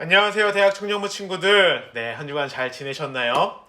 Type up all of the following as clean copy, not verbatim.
안녕하세요, 대학 청년부 친구들. 네, 한 주간 잘 지내셨나요?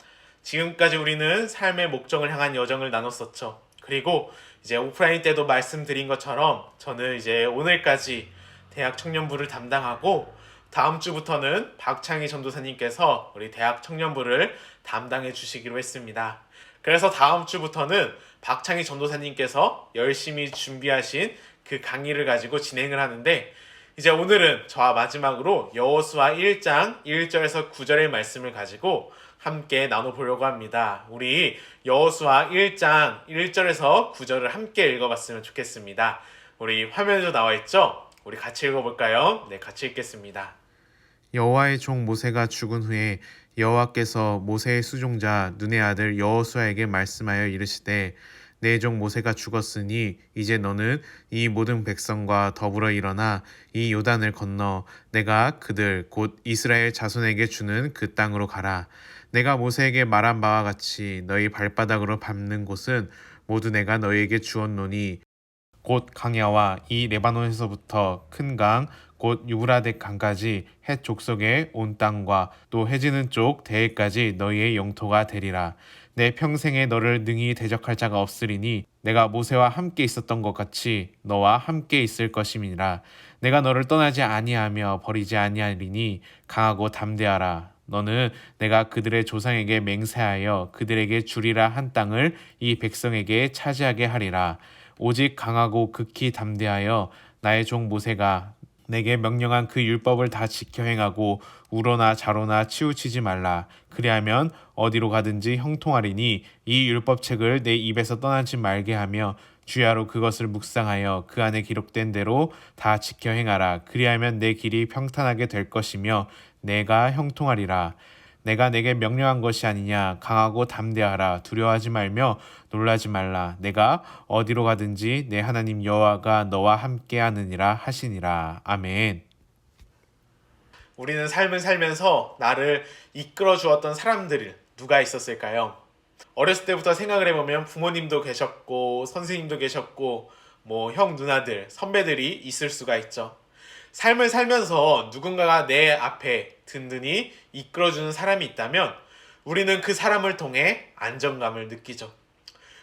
지금까지 우리는 삶의 목적을 향한 여정을 나눴었죠. 그리고 이제 오프라인 때도 말씀드린 것처럼 저는 이제 오늘까지 대학 청년부를 담당하고 다음 주부터는 박창희 전도사님께서 우리 대학 청년부를 담당해 주시기로 했습니다. 그래서 다음 주부터는 박창희 전도사님께서 열심히 준비하신 그 강의를 가지고 진행을 하는데, 이제 오늘은 저와 마지막으로 여호수아 1장 1절에서 9절의 말씀을 가지고 함께 나눠보려고 합니다. 우리 여호수아 1장 1절에서 9절을 함께 읽어봤으면 좋겠습니다. 우리 화면에도 나와 있죠? 우리 같이 읽어볼까요? 네, 같이 읽겠습니다. 여호와의 종 모세가 죽은 후에 여호와께서 모세의 수종자 눈의 아들 여호수아에게 말씀하여 이르시되 내 종 모세가 죽었으니 이제 너는 이 모든 백성과 더불어 일어나 이 요단을 건너 내가 그들 곧 이스라엘 자손에게 주는 그 땅으로 가라. 내가 모세에게 말한 바와 같이 너희 발바닥으로 밟는 곳은 모두 내가 너희에게 주었노니 곧 강야와 이 레바논에서부터 큰 강, 곧 유브라데 강까지 헷 족속의 온 땅과 또 해지는 쪽 대해까지 너희의 영토가 되리라. 내 평생에 너를 능히 대적할 자가 없으리니 내가 모세와 함께 있었던 것 같이 너와 함께 있을 것임이니라. 내가 너를 떠나지 아니하며 버리지 아니하리니 강하고 담대하라. 너는 내가 그들의 조상에게 맹세하여 그들에게 주리라 한 땅을 이 백성에게 차지하게 하리라. 오직 강하고 극히 담대하여 나의 종 모세가 내게 명령한 그 율법을 다 지켜 행하고 우로나 좌로나 치우치지 말라. 그리하면 어디로 가든지 형통하리니 이 율법책을 내 입에서 떠나지 말게 하며 주야로 그것을 묵상하여 그 안에 기록된 대로 다 지켜 행하라. 그리하면 내 길이 평탄하게 될 것이며 내가 형통하리라. 내가 내게 명령한 것이 아니냐. 강하고 담대하라. 두려워하지 말며 놀라지 말라. 내가 어디로 가든지 내 하나님 여호와가 너와 함께하느니라 하시니라. 아멘. 우리는 삶을 살면서 나를 이끌어 주었던 사람들이 누가 있었을까요? 어렸을 때부터 생각을 해보면 부모님도 계셨고 선생님도 계셨고 뭐 형 누나들 선배들이 있을 수가 있죠. 삶을 살면서 누군가가 내 앞에 든든히 이끌어주는 사람이 있다면 우리는 그 사람을 통해 안정감을 느끼죠.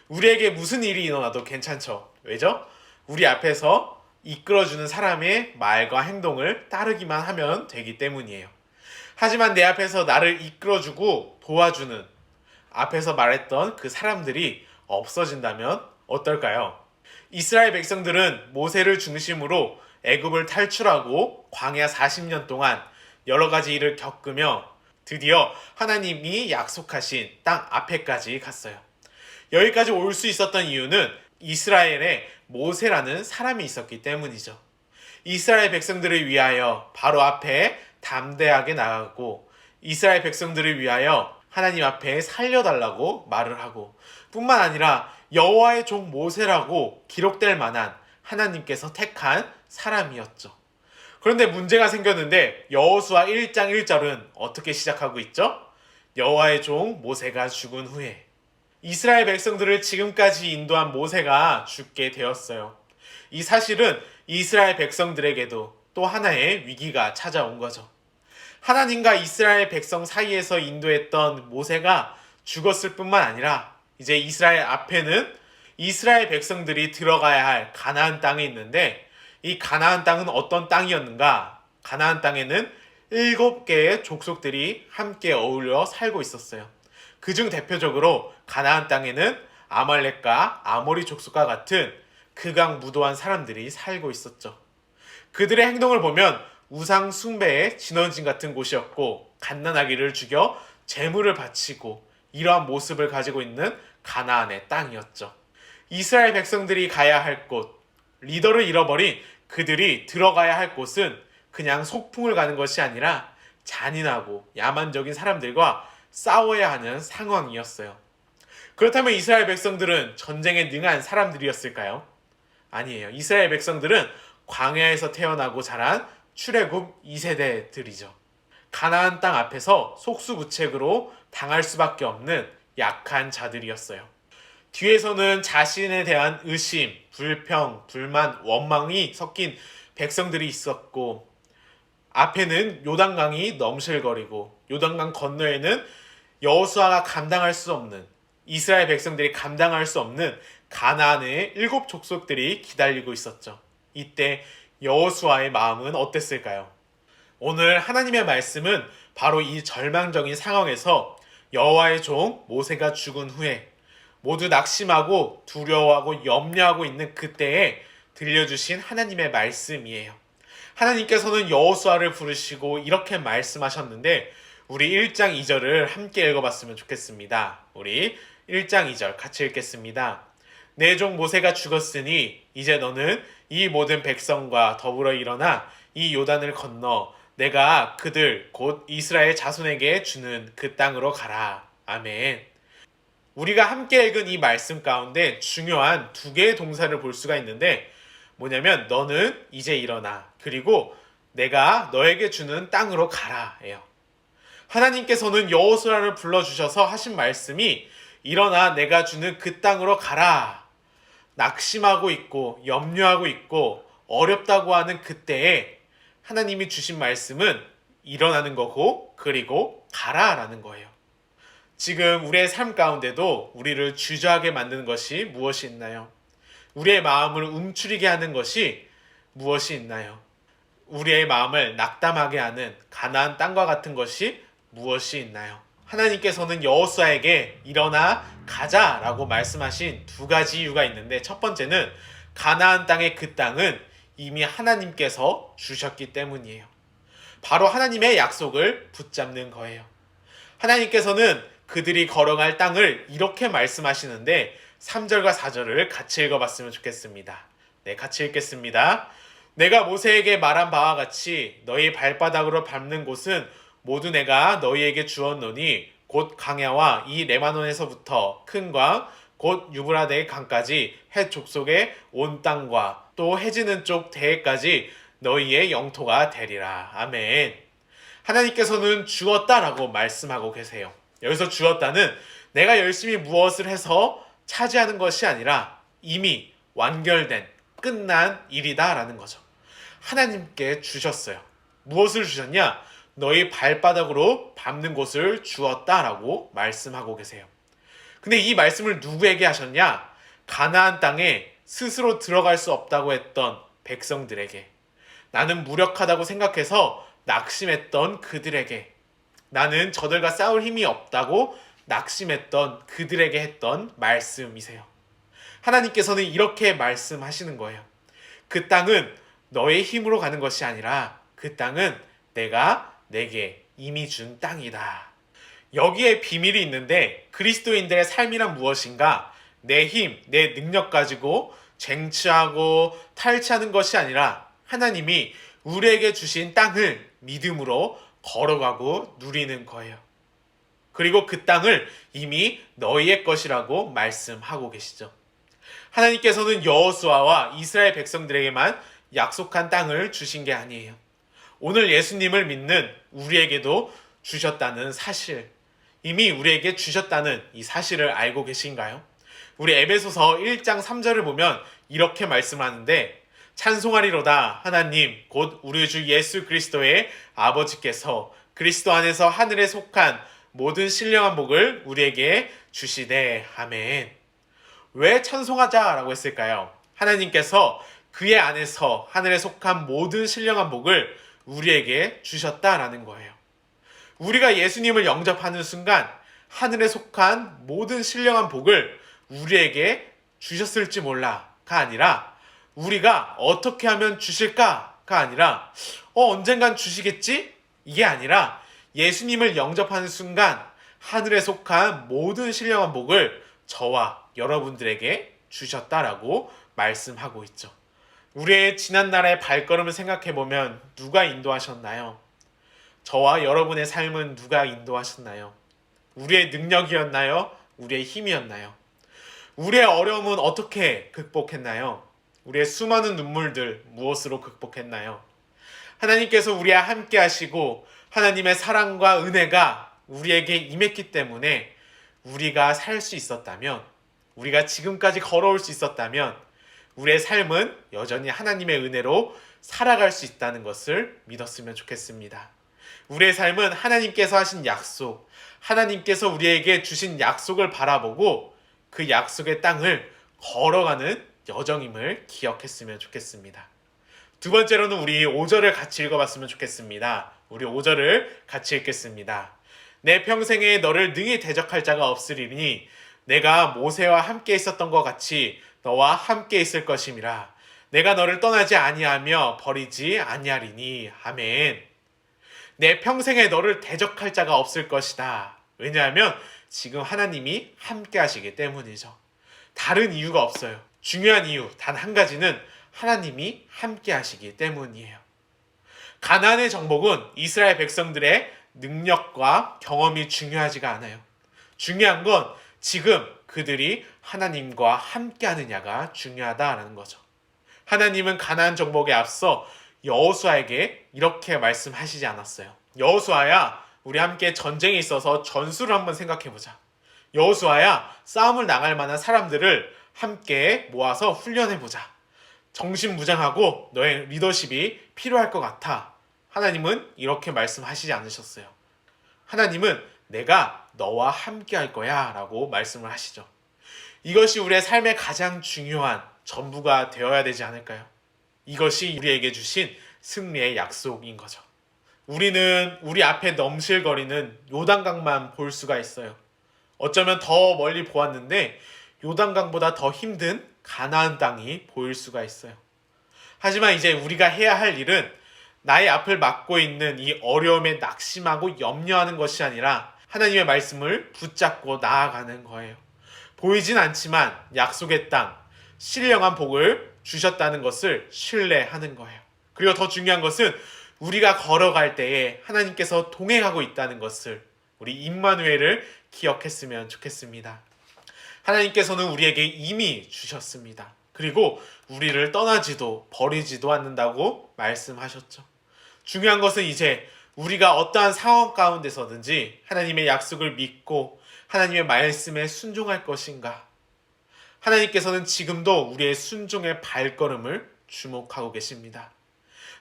우리에게 무슨 일이 일어나도 괜찮죠. 왜죠? 우리 앞에서 이끌어주는 사람의 말과 행동을 따르기만 하면 되기 때문이에요. 하지만 내 앞에서 나를 이끌어주고 도와주는 앞에서 말했던 그 사람들이 없어진다면 어떨까요? 이스라엘 백성들은 모세를 중심으로 애굽을 탈출하고 광야 40년 동안 여러 가지 일을 겪으며 드디어 하나님이 약속하신 땅 앞에까지 갔어요. 여기까지 올 수 있었던 이유는 이스라엘에 모세라는 사람이 있었기 때문이죠. 이스라엘 백성들을 위하여 바로 앞에 담대하게 나가고 이스라엘 백성들을 위하여 하나님 앞에 살려달라고 말을 하고 뿐만 아니라 여호와의 종 모세라고 기록될 만한 하나님께서 택한 사람이었죠. 그런데 문제가 생겼는데 여호수아 1장 1절은 어떻게 시작하고 있죠? 여호와의 종 모세가 죽은 후에 이스라엘 백성들을 지금까지 인도한 모세가 죽게 되었어요. 이 사실은 이스라엘 백성들에게도 또 하나의 위기가 찾아온 거죠. 하나님과 이스라엘 백성 사이에서 인도했던 모세가 죽었을 뿐만 아니라 이제 이스라엘 앞에는 이스라엘 백성들이 들어가야 할 가나안 땅이 있는데 이 가나안 땅은 어떤 땅이었는가? 가나안 땅에는 7개의 족속들이 함께 어울려 살고 있었어요. 그중 대표적으로 가나안 땅에는 아말렉과 아모리 족속과 같은 극악무도한 사람들이 살고 있었죠. 그들의 행동을 보면 우상 숭배의 진원진 같은 곳이었고 갓난아기를 죽여 제물을 바치고 이러한 모습을 가지고 있는 가나안의 땅이었죠. 이스라엘 백성들이 가야 할 곳, 리더를 잃어버린 그들이 들어가야 할 곳은 그냥 소풍을 가는 것이 아니라 잔인하고 야만적인 사람들과 싸워야 하는 상황이었어요. 그렇다면 이스라엘 백성들은 전쟁에 능한 사람들이었을까요? 아니에요. 이스라엘 백성들은 광야에서 태어나고 자란 출애굽 2세대들이죠. 가나안 땅 앞에서 속수무책으로 당할 수밖에 없는 약한 자들이었어요. 뒤에서는 자신에 대한 의심, 불평, 불만, 원망이 섞인 백성들이 있었고 앞에는 요단강이 넘실거리고 요단강 건너에는 여호수아가 감당할 수 없는, 이스라엘 백성들이 감당할 수 없는 가나안의 7족속들이 기다리고 있었죠. 이때 여호수아의 마음은 어땠을까요? 오늘 하나님의 말씀은 바로 이 절망적인 상황에서 여호와의 종 모세가 죽은 후에 모두 낙심하고 두려워하고 염려하고 있는 그때에 들려주신 하나님의 말씀이에요. 하나님께서는 여호수아를 부르시고 이렇게 말씀하셨는데 우리 1장 2절을 함께 읽어봤으면 좋겠습니다. 우리 1장 2절 같이 읽겠습니다. 내 종 모세가 죽었으니 이제 너는 이 모든 백성과 더불어 일어나 이 요단을 건너 내가 그들 곧 이스라엘 자손에게 주는 그 땅으로 가라. 아멘. 우리가 함께 읽은 이 말씀 가운데 중요한 두 개의 동사를 볼 수가 있는데 뭐냐면 너는 이제 일어나 그리고 내가 너에게 주는 땅으로 가라 예요. 하나님께서는 여호수아를 불러주셔서 하신 말씀이 일어나 내가 주는 그 땅으로 가라. 낙심하고 있고 염려하고 있고 어렵다고 하는 그때에 하나님이 주신 말씀은 일어나는 거고 그리고 가라라는 거예요. 지금 우리의 삶 가운데도 우리를 주저하게 만드는 것이 무엇이 있나요? 우리의 마음을 움츠리게 하는 것이 무엇이 있나요? 우리의 마음을 낙담하게 하는 가나안 땅과 같은 것이 무엇이 있나요? 하나님께서는 여호수아에게 일어나 가자라고 말씀하신 두 가지 이유가 있는데 첫 번째는 가나안 땅의 그 땅은 이미 하나님께서 주셨기 때문이에요. 바로 하나님의 약속을 붙잡는 거예요. 하나님께서는 그들이 걸어갈 땅을 이렇게 말씀하시는데 3절과 4절을 같이 읽어봤으면 좋겠습니다. 네, 같이 읽겠습니다. 내가 모세에게 말한 바와 같이 너희 발바닥으로 밟는 곳은 모두 내가 너희에게 주었노니 곧 강야와 이 레바논에서부터 큰 광, 곧 유브라데 강까지 헷 족속의 온 땅과 또 해지는 쪽 대해까지 너희의 영토가 되리라. 아멘. 하나님께서는 주었다라고 말씀하고 계세요. 여기서 주었다는 내가 열심히 무엇을 해서 차지하는 것이 아니라 이미 완결된 끝난 일이다라는 거죠. 하나님께 주셨어요. 무엇을 주셨냐? 너희 발바닥으로 밟는 곳을 주었다라고 말씀하고 계세요. 근데 이 말씀을 누구에게 하셨냐? 가나안 땅에 스스로 들어갈 수 없다고 했던 백성들에게, 나는 무력하다고 생각해서 낙심했던 그들에게, 나는 저들과 싸울 힘이 없다고 낙심했던 그들에게 했던 말씀이세요. 하나님께서는 이렇게 말씀하시는 거예요. 그 땅은 너의 힘으로 가는 것이 아니라 그 땅은 내가 내게 이미 준 땅이다. 여기에 비밀이 있는데 그리스도인들의 삶이란 무엇인가? 내 힘, 내 능력 가지고 쟁취하고 탈취하는 것이 아니라 하나님이 우리에게 주신 땅을 믿음으로 걸어가고 누리는 거예요. 그리고 그 땅을 이미 너희의 것이라고 말씀하고 계시죠. 하나님께서는 여호수아와 이스라엘 백성들에게만 약속한 땅을 주신 게 아니에요. 오늘 예수님을 믿는 우리에게도 주셨다는 사실, 이미 우리에게 주셨다는 이 사실을 알고 계신가요? 우리 에베소서 1장 3절을 보면 이렇게 말씀하는데 찬송하리로다 하나님 곧 우리 주 예수 그리스도의 아버지께서 그리스도 안에서 하늘에 속한 모든 신령한 복을 우리에게 주시되 아멘. 왜 찬송하자라고 했을까요? 하나님께서 그의 안에서 하늘에 속한 모든 신령한 복을 우리에게 주셨다라는 거예요. 우리가 예수님을 영접하는 순간 하늘에 속한 모든 신령한 복을 우리에게 주셨을지 몰라가 아니라 우리가 어떻게 하면 주실까가 아니라 언젠간 주시겠지? 이게 아니라 예수님을 영접하는 순간 하늘에 속한 모든 신령한 복을 저와 여러분들에게 주셨다라고 말씀하고 있죠. 우리의 지난날의 발걸음을 생각해보면 누가 인도하셨나요? 저와 여러분의 삶은 누가 인도하셨나요? 우리의 능력이었나요? 우리의 힘이었나요? 우리의 어려움은 어떻게 극복했나요? 우리의 수많은 눈물들 무엇으로 극복했나요? 하나님께서 우리와 함께 하시고 하나님의 사랑과 은혜가 우리에게 임했기 때문에 우리가 살 수 있었다면, 우리가 지금까지 걸어올 수 있었다면 우리의 삶은 여전히 하나님의 은혜로 살아갈 수 있다는 것을 믿었으면 좋겠습니다. 우리의 삶은 하나님께서 하신 약속, 하나님께서 우리에게 주신 약속을 바라보고 그 약속의 땅을 걸어가는 여정임을 기억했으면 좋겠습니다. 두 번째로는 우리 5절을 같이 읽어봤으면 좋겠습니다. 우리 5절을 같이 읽겠습니다. 내 평생에 너를 능히 대적할 자가 없으리니 내가 모세와 함께 있었던 것 같이 너와 함께 있을 것임이라. 내가 너를 떠나지 아니하며 버리지 아니하리니. 아멘. 내 평생에 너를 대적할 자가 없을 것이다. 왜냐하면 지금 하나님이 함께 하시기 때문이죠. 다른 이유가 없어요. 중요한 이유 단 한 가지는 하나님이 함께 하시기 때문이에요. 가나안의 정복은 이스라엘 백성들의 능력과 경험이 중요하지가 않아요. 중요한 건 지금 그들이 하나님과 함께 하느냐가 중요하다라는 거죠. 하나님은 가나안 정복에 앞서 여호수아에게 이렇게 말씀하시지 않았어요. 여호수아야, 우리 함께 전쟁에 있어서 전술을 한번 생각해보자. 여호수아야, 싸움을 나갈 만한 사람들을 함께 모아서 훈련해보자. 정신무장하고 너의 리더십이 필요할 것 같아. 하나님은 이렇게 말씀하시지 않으셨어요. 하나님은 내가 너와 함께 할 거야 라고 말씀을 하시죠. 이것이 우리의 삶의 가장 중요한 전부가 되어야 되지 않을까요? 이것이 우리에게 주신 승리의 약속인 거죠. 우리는 우리 앞에 넘실거리는 요단강만 볼 수가 있어요. 어쩌면 더 멀리 보았는데 요단강보다 더 힘든 가나안 땅이 보일 수가 있어요. 하지만 이제 우리가 해야 할 일은 나의 앞을 막고 있는 이 어려움에 낙심하고 염려하는 것이 아니라 하나님의 말씀을 붙잡고 나아가는 거예요. 보이진 않지만 약속의 땅, 신령한 복을 주셨다는 것을 신뢰하는 거예요. 그리고 더 중요한 것은 우리가 걸어갈 때에 하나님께서 동행하고 있다는 것을, 우리 임마누엘을 기억했으면 좋겠습니다. 하나님께서는 우리에게 이미 주셨습니다. 그리고 우리를 떠나지도 버리지도 않는다고 말씀하셨죠. 중요한 것은 이제 우리가 어떠한 상황 가운데서든지 하나님의 약속을 믿고 하나님의 말씀에 순종할 것인가. 하나님께서는 지금도 우리의 순종의 발걸음을 주목하고 계십니다.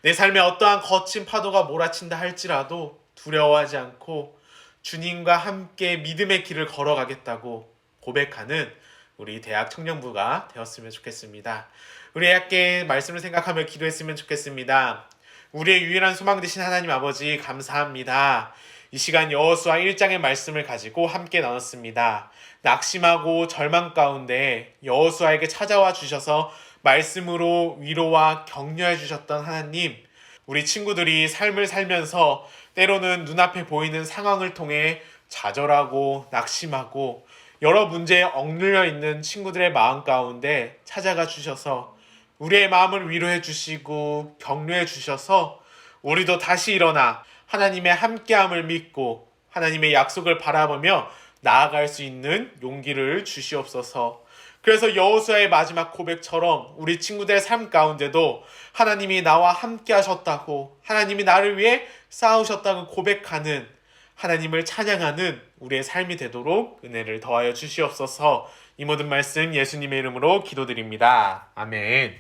내 삶에 어떠한 거친 파도가 몰아친다 할지라도 두려워하지 않고 주님과 함께 믿음의 길을 걸어가겠다고 고백하는 우리 대학 청년부가 되었으면 좋겠습니다. 우리 함께 말씀을 생각하며 기도했으면 좋겠습니다. 우리의 유일한 소망 되신 하나님 아버지 감사합니다. 이 시간 여호수아 1장의 말씀을 가지고 함께 나눴습니다. 낙심하고 절망 가운데 여호수아에게 찾아와 주셔서 말씀으로 위로와 격려해 주셨던 하나님, 우리 친구들이 삶을 살면서 때로는 눈앞에 보이는 상황을 통해 좌절하고 낙심하고 여러 문제에 억눌려 있는 친구들의 마음 가운데 찾아가 주셔서 우리의 마음을 위로해 주시고 격려해 주셔서 우리도 다시 일어나 하나님의 함께함을 믿고 하나님의 약속을 바라보며 나아갈 수 있는 용기를 주시옵소서. 그래서 여호수아의 마지막 고백처럼 우리 친구들의 삶 가운데도 하나님이 나와 함께 하셨다고, 하나님이 나를 위해 싸우셨다고 고백하는, 하나님을 찬양하는 우리의 삶이 되도록 은혜를 더하여 주시옵소서. 이 모든 말씀 예수님의 이름으로 기도드립니다. 아멘.